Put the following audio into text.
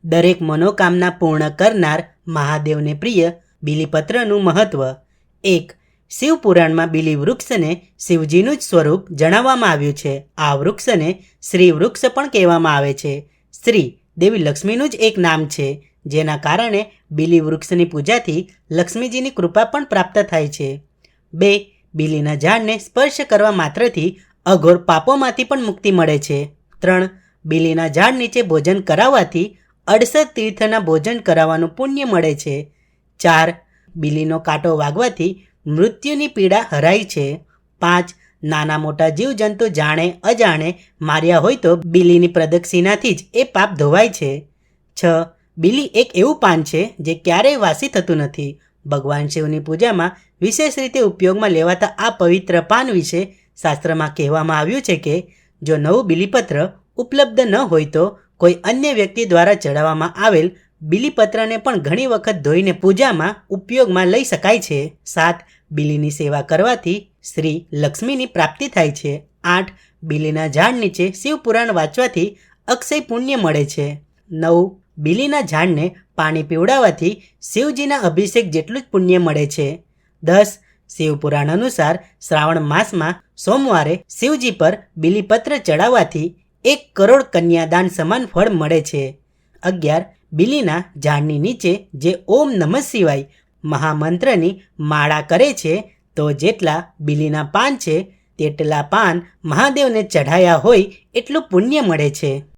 દરેક મનોકામના પૂર્ણ કરનાર મહાદેવને પ્રિય બીલીપત્રનું મહત્વ. 1. શિવપુરાણમાં બીલી વૃક્ષને શિવજીનું જ સ્વરૂપ જણાવવામાં આવ્યું છે. આ વૃક્ષને શ્રી વૃક્ષ પણ કહેવામાં આવે છે. શ્રી દેવી લક્ષ્મીનું જ એક નામ છે, જેના કારણે બીલી વૃક્ષની પૂજાથી લક્ષ્મીજીની કૃપા પણ પ્રાપ્ત થાય છે. 2. બીલીના ઝાડને સ્પર્શ કરવા માત્રથી અઘોર પાપોમાંથી પણ મુક્તિ મળે છે. 3. બીલીના ઝાડ નીચે ભોજન કરાવવાથી 68 તીર્થના ભોજન કરાવવાનું પુણ્ય મળે છે. 4. બીલીનો કાંટો વાગવાથી મૃત્યુની પીડા હરાય છે. 5. નાના મોટા જીવજંતુ જાણે અજાણે માર્યા હોય તો બીલીની પ્રદક્ષિણાથી જ એ પાપ ધોવાય છે. 6. બીલી એક એવું પાન છે જે ક્યારેય વાસી થતું નથી. ભગવાન શિવની પૂજામાં વિશેષ રીતે ઉપયોગમાં લેવાતા આ પવિત્ર પાન વિશે શાસ્ત્રમાં કહેવામાં આવ્યું છે કે જો નવું બીલીપત્ર ઉપલબ્ધ ન હોય તો કોઈ અન્ય વ્યક્તિ દ્વારા ચડાવવામાં આવેલ બીલીપત્રને પણ ઘણી વખત ધોઈને પૂજામાં ઉપયોગમાં લઈ શકાય છે. 7. બીલીની સેવા કરવાથી શ્રી લક્ષ્મીની પ્રાપ્તિ થાય છે. 8. બીલીના ઝાડ નીચે શિવપુરાણ વાંચવાથી અક્ષય પુણ્ય મળે છે. 9. બીલીના ઝાડને પાણી પીવડાવવાથી શિવજીના અભિષેક જેટલું જ પુણ્ય મળે છે. 10. શિવપુરાણ અનુસાર શ્રાવણ માસમાં સોમવારે શિવજી પર બીલીપત્ર ચડાવવાથી 1 કરોડ કન્યાદાન સમાન ફળ મળે છે. 11. બીલીના ઝાડની નીચે જે ઓમ નમઃ શિવાય મહામંત્રની માળા કરે છે તો જેટલા બીલીના પાન છે તેટલા પાન મહાદેવને ચઢાયા હોય એટલું પુણ્ય મળે છે.